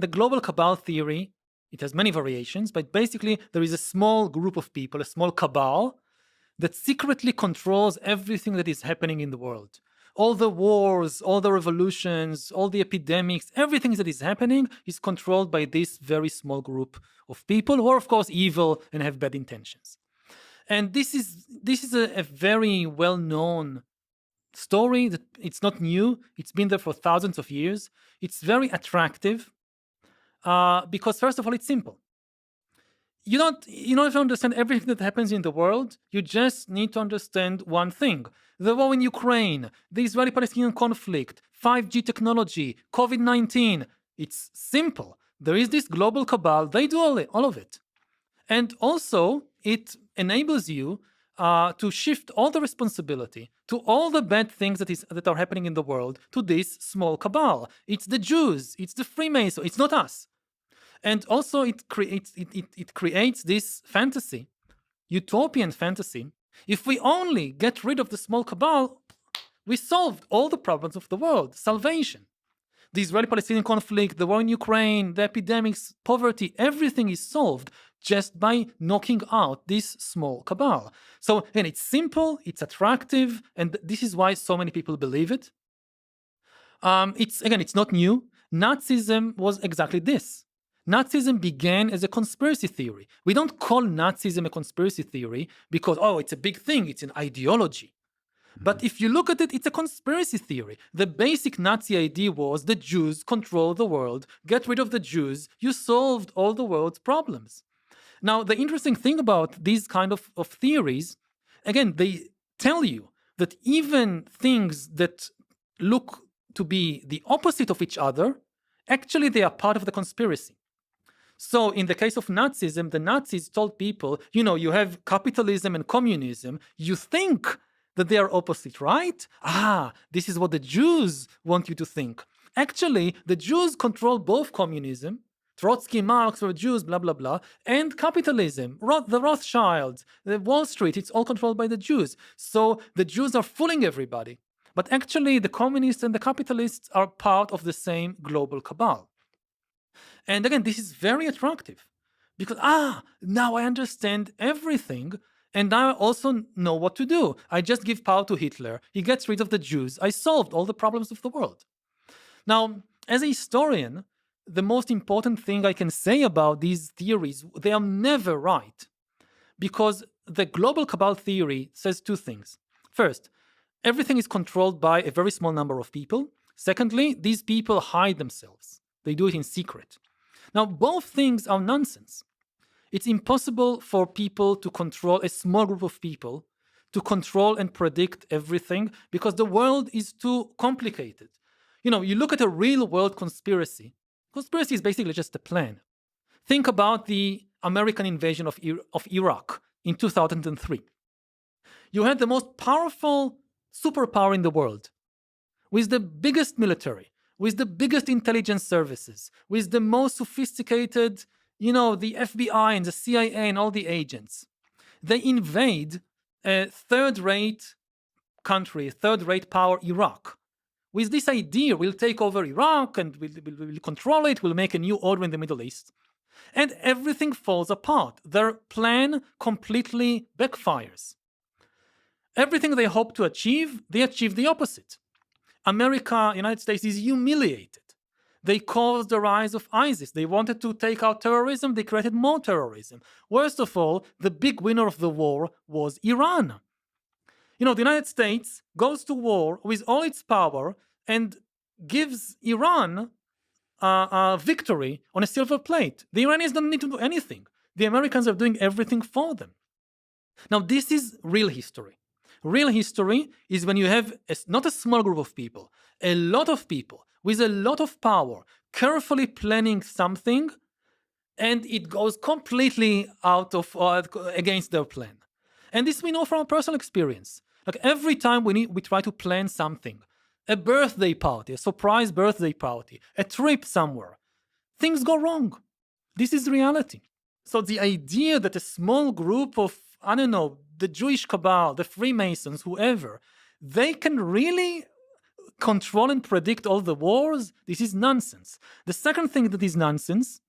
The global cabal theory, it has many variations, but basically there is a small group of people, a small cabal, that secretly controls everything that is happening in the world. All the wars, all the revolutions, all the epidemics, everything that is happening is controlled by this very small group of people who are, of course, evil and have bad intentions. And this is a very well-known story that it's not new. It's been there for thousands of years. It's very attractive because, first of all, it's simple. You don't have to understand everything that happens in the world. You just need to understand one thing. The war in Ukraine, the Israeli-Palestinian conflict, 5G technology, COVID-19. It's simple. There is this global cabal. They do all of it. And also, it enables you to shift all the responsibility to all the bad things that are happening in the world to this small cabal. It's the Jews. It's the Freemasons. It's not us. And also it creates this fantasy, utopian fantasy. If we only get rid of the small cabal, we solved all the problems of the world. Salvation. The Israeli-Palestinian conflict, the war in Ukraine, the epidemics, poverty, everything is solved just by knocking out this small cabal. So, and it's simple, it's attractive, and this is why so many people believe it. It's not new. Nazism was exactly this. Nazism began as a conspiracy theory. We don't call Nazism a conspiracy theory because, it's a big thing, it's an ideology. But if you look at it, it's a conspiracy theory. The basic Nazi idea was the Jews control the world, get rid of the Jews, you solved all the world's problems. Now, the interesting thing about these kind of theories, again, they tell you that even things that look to be the opposite of each other, actually they are part of the conspiracy. So in the case of Nazism, the Nazis told people, you have capitalism and communism. You think that they are opposite, right? This is what the Jews want you to think. Actually, the Jews control both communism, Trotsky, Marx were Jews, blah, blah, blah, and capitalism, the Rothschilds, the Wall Street, it's all controlled by the Jews. So the Jews are fooling everybody. But actually, the communists and the capitalists are part of the same global cabal. And again, this is very attractive because, now I understand everything and I also know what to do. I just give power to Hitler. He gets rid of the Jews. I solved all the problems of the world. Now, as a historian, the most important thing I can say about these theories, they are never right because the global cabal theory says two things. First, everything is controlled by a very small number of people. Secondly, these people hide themselves. They do it in secret. Now, both things are nonsense. It's impossible for people to control, a small group of people, to control and predict everything because the world is too complicated. You look at a real world conspiracy. Conspiracy is basically just a plan. Think about the American invasion of Iraq in 2003. You had the most powerful superpower in the world with the biggest military, with the biggest intelligence services, with the most sophisticated, the FBI and the CIA and all the agents. They invade a third-rate country, third-rate power, Iraq. With this idea, we'll take over Iraq and we'll control it, we'll make a new order in the Middle East. And everything falls apart. Their plan completely backfires. Everything they hope to achieve, they achieve the opposite. America, United States, is humiliated. They caused the rise of ISIS. They wanted to take out terrorism. They created more terrorism. Worst of all, the big winner of the war was Iran. The United States goes to war with all its power and gives Iran a victory on a silver plate. The Iranians don't need to do anything. The Americans are doing everything for them. Now, this is real history. Real history is when you have not a small group of people, a lot of people with a lot of power carefully planning something, and it goes completely out of against their plan. And this we know from our personal experience. Like every time we try to plan something, a birthday party, a surprise birthday party, a trip somewhere, things go wrong. This is reality. So the idea that a small group of, the Jewish cabal, the Freemasons, whoever, they can really control and predict all the wars? This is nonsense. The second thing that is nonsense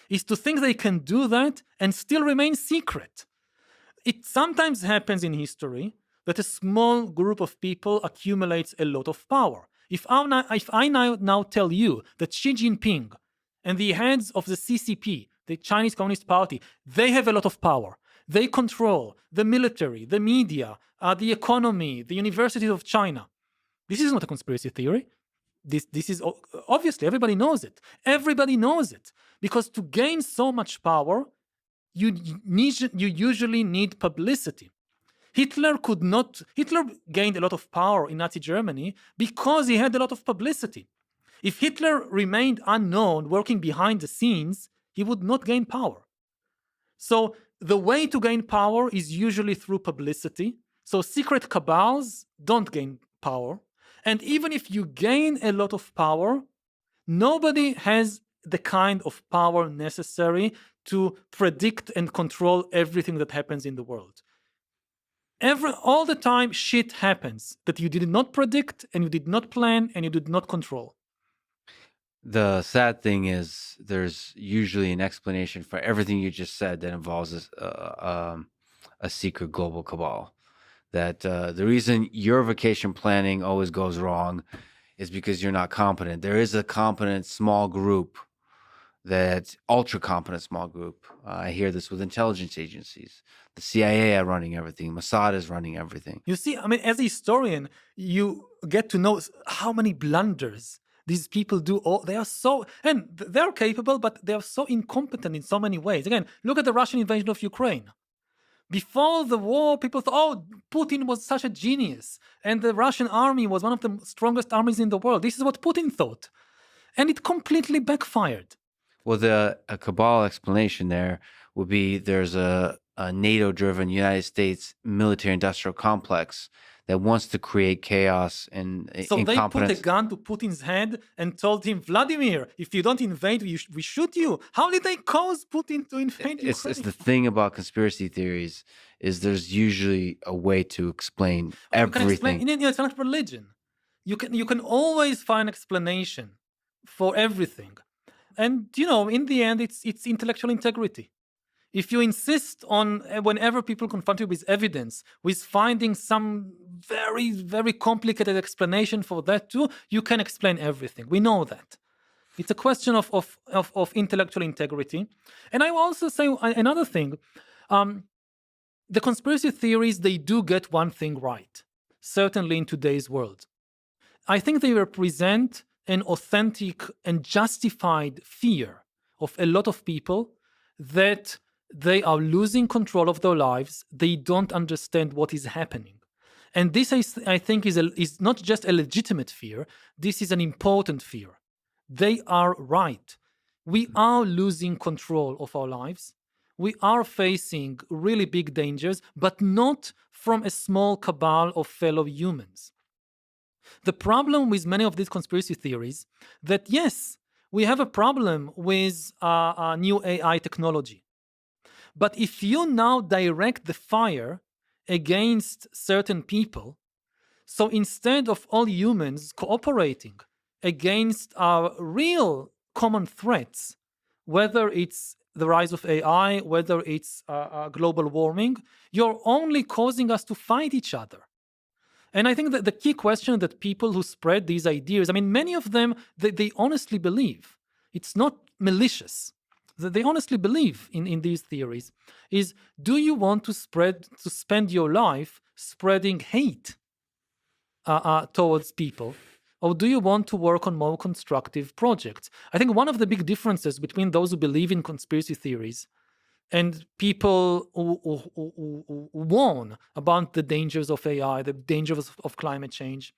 is to think they can do that and still remain secret. It sometimes happens in history that a small group of people accumulates a lot of power. If I now tell you that Xi Jinping and the heads of the CCP, the Chinese Communist Party, they have a lot of power. They control the military, the media, the economy, the universities of China. This is not a conspiracy theory. This is obviously everybody knows it. Everybody knows it because to gain so much power, you usually need publicity. Hitler gained a lot of power in Nazi Germany because he had a lot of publicity. If Hitler remained unknown, working behind the scenes, he would not gain power. So the way to gain power is usually through publicity. So secret cabals don't gain power. And even if you gain a lot of power, nobody has the kind of power necessary to predict and control everything that happens in the world. All the time, shit happens that you did not predict, and you did not plan, and you did not control. The sad thing is there's usually an explanation for everything you just said that involves a secret global cabal. That the reason your vacation planning always goes wrong is because you're not competent. There is a competent small group, that ultra competent small group. I hear this with intelligence agencies. The CIA are running everything. Mossad is running everything. You see, I mean, as a historian, you get to know how many blunders these people do. They are so, and they're capable, but they are so incompetent in so many ways. Again, look at the Russian invasion of Ukraine. Before the war, people thought, oh, Putin was such a genius, and the Russian army was one of the strongest armies in the world. This is what Putin thought. And it completely backfired. Well, a cabal explanation there would be there's a NATO-driven United States military-industrial complex that wants to create chaos and so incompetence. They put a gun to Putin's head and told him, Vladimir, if you don't invade, we shoot you. How did they cause Putin to invade Ukraine? It's the thing about conspiracy theories is there's usually a way to explain everything. It's like religion. You can always find explanation for everything. And, in the end, it's intellectual integrity. If you insist on, whenever people confront you with evidence, with finding some very, very complicated explanation for that too, you can explain everything. We know that. It's a question of intellectual integrity. And I will also say another thing. The conspiracy theories, they do get one thing right, certainly in today's world. I think they represent an authentic and justified fear of a lot of people that they are losing control of their lives. They don't understand what is happening. And this, I think, is not just a legitimate fear. This is an important fear. They are right. We are losing control of our lives. We are facing really big dangers, but not from a small cabal of fellow humans. The problem with many of these conspiracy theories that, yes, we have a problem with new AI technology. But if you now direct the fire against certain people, so instead of all humans cooperating against our real common threats, whether it's the rise of AI, whether it's global warming, you're only causing us to fight each other. And I think that the key question that people who spread these ideas, I mean, many of them, they honestly believe, it's not malicious, that they honestly believe in these theories, is do you want to spend your life spreading hate towards people, or do you want to work on more constructive projects? I think one of the big differences between those who believe in conspiracy theories and people who warn about the dangers of AI, the dangers of climate change,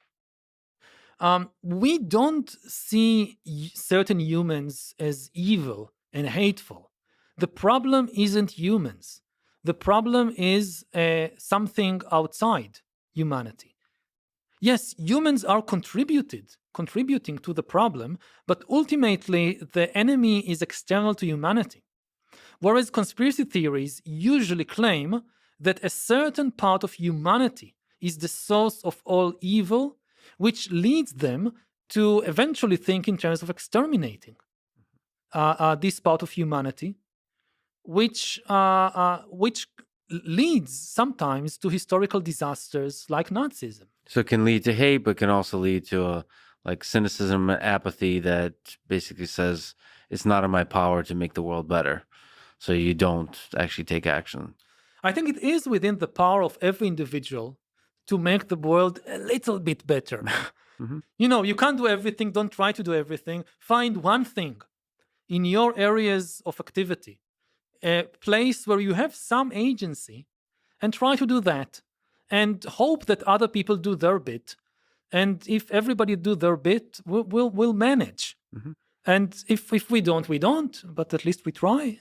we don't see certain humans as evil and hateful. The problem isn't humans. The problem is something outside humanity. Yes, humans are contributing to the problem, but ultimately the enemy is external to humanity. Whereas conspiracy theories usually claim that a certain part of humanity is the source of all evil, which leads them to eventually think in terms of exterminating this part of humanity, which leads sometimes to historical disasters like Nazism. So it can lead to hate, but can also lead to like cynicism and apathy that basically says it's not in my power to make the world better. So you don't actually take action. I think it is within the power of every individual to make the world a little bit better. Mhm. You can't do everything. Don't try to do everything. Find one thing in your areas of activity, a place where you have some agency, and try to do that. And hope that other people do their bit. And if everybody do their bit, we'll manage. Mhm. And if we don't, we don't. But at least we try.